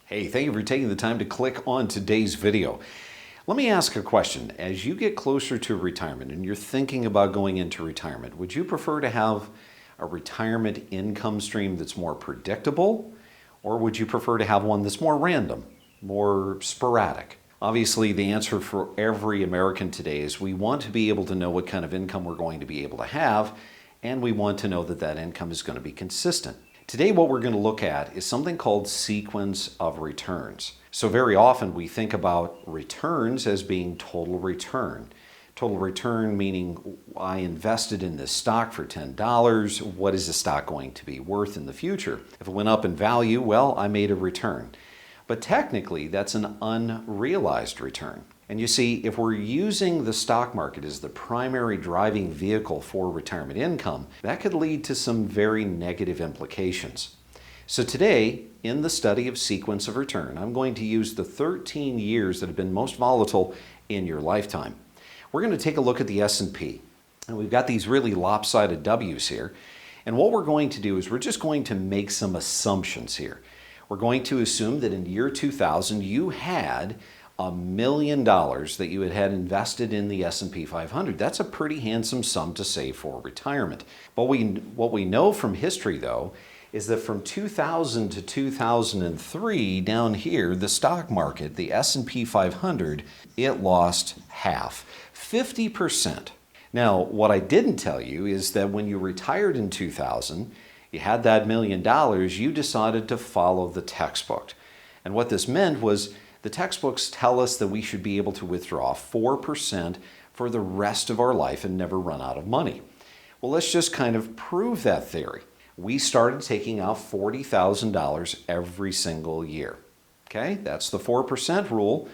Hey, thank you for taking the time to click on today's video. Let me ask a question. As you get closer to retirement and you're thinking about going into retirement, would you prefer to have a retirement income stream that's more predictable, or would you prefer to have one that's more random, more sporadic? Obviously, the answer for every American today is we want to be able to know what kind of income we're going to be able to have, and we want to know that that income is going to be consistent. Today, what we're going to look at is something called sequence of returns. So very often we think about returns as being total return. Total return meaning I invested in this stock for $10. What is the stock going to be worth in the future? If it went up in value, well, I made a return. But technically, that's an unrealized return. And you see, if we're using the stock market as the primary driving vehicle for retirement income, that could lead to some very negative implications. So today, in the study of sequence of return, I'm going to use the 13 years that have been most volatile in your lifetime. We're going to take a look at the S&P. And we've got these really lopsided W's here. And what we're going to do is we're just going to make some assumptions here. We're going to assume that in year 2000, you had $1 million that you had invested in the S&P 500. That's a pretty handsome sum to save for retirement. But what we know from history, though, is that from 2000 to 2003, down here, the stock market, the S&P 500, it lost half, 50%. Now, what I didn't tell you is that when you retired in 2000, you had that $1 million, you decided to follow the textbook. And what this meant was the textbooks tell us that we should be able to withdraw 4% for the rest of our life and never run out of money. Well, let's just kind of prove that theory. We started taking out $40,000 every single year. Okay, that's the 4% rule.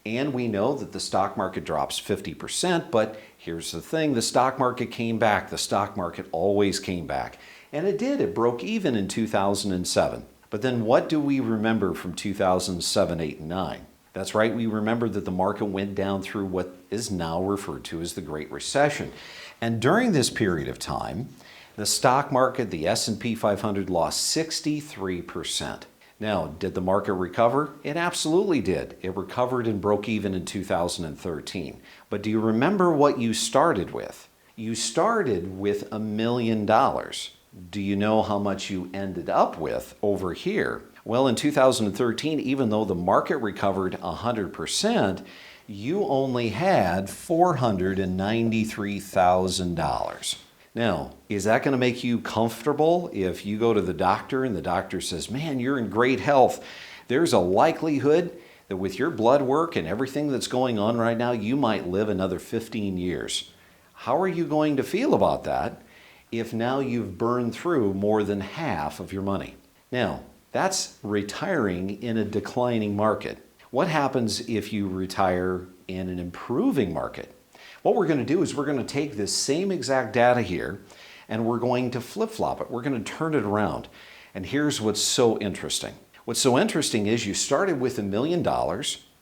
And we know that the stock market drops 50%, but here's the thing, the stock market came back. The stock market always came back. And it did, it broke even in 2007. But then what do we remember from 2007, 8, and 9? That's right, we remember that the market went down through what is now referred to as the Great Recession. And during this period of time, the stock market, the S&P 500, lost 63%. Now, did the market recover? It absolutely did. It recovered and broke even in 2013. But do you remember what you started with? You started with $1 million. Do you know how much you ended up with over here? Well, in 2013, even though the market recovered 100%, you only had $493,000. Now, is that going to make you comfortable if you go to the doctor and the doctor says, man, you're in great health? There's a likelihood that with your blood work and everything that's going on right now, you might live another 15 years. How are you going to feel about that if now you've burned through more than half of your money? Now, that's retiring in a declining market. What happens if you retire in an improving market? What we're going to do is we're going to take this same exact data here and we're going to flip-flop it. We're going to turn it around. And here's what's so interesting. What's so interesting is you started with $1 million.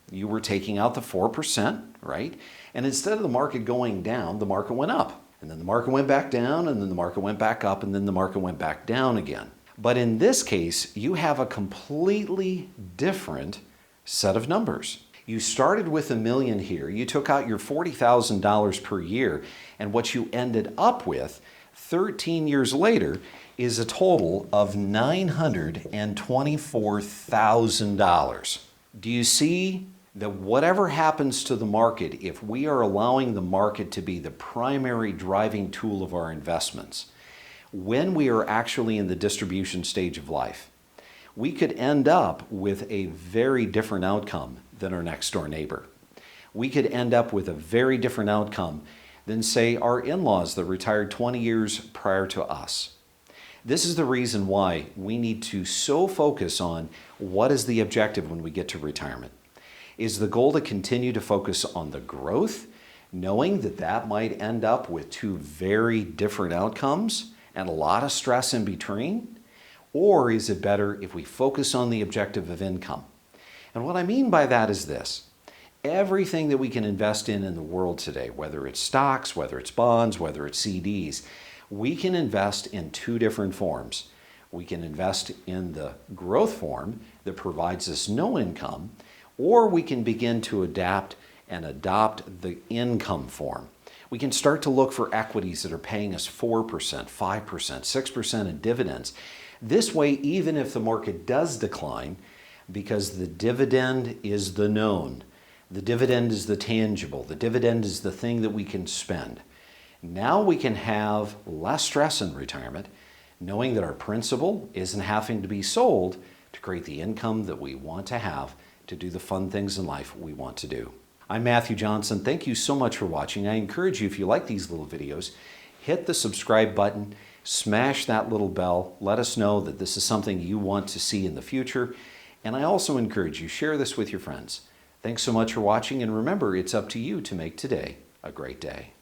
You were taking out the 4%, right? And instead of the market going down, the market went up. And then the market went back down, and then the market went back up, and then the market went back down again. But in this case, you have a completely different set of numbers. You started with $1 million here, you took out your $40,000 per year, and what you ended up with 13 years later is a total of $924,000. Do you see that whatever happens to the market, if we are allowing the market to be the primary driving tool of our investments, when we are actually in the distribution stage of life, we could end up with a very different outcome than our next door neighbor. We could end up with a very different outcome than, say, our in-laws that retired 20 years prior to us. This is the reason why we need to so focus on what is the objective when we get to retirement. Is the goal to continue to focus on the growth, knowing that that might end up with two very different outcomes and a lot of stress in between? Or is it better if we focus on the objective of income? And what I mean by that is this. Everything that we can invest in the world today, whether it's stocks, whether it's bonds, whether it's CDs, we can invest in two different forms. We can invest in the growth form that provides us no income, or we can begin to adapt and adopt the income form. We can start to look for equities that are paying us 4%, 5%, 6% in dividends. This way, even if the market does decline, because the dividend is the known, the dividend is the tangible, the dividend is the thing that we can spend. Now we can have less stress in retirement, knowing that our principal isn't having to be sold to create the income that we want to have to do the fun things in life we want to do. I'm Matthew Johnson. Thank you so much for watching. I encourage you, if you like these little videos, hit the subscribe button, smash that little bell, let us know that this is something you want to see in the future. And I also encourage you, share this with your friends. Thanks so much for watching, and remember, it's up to you to make today a great day.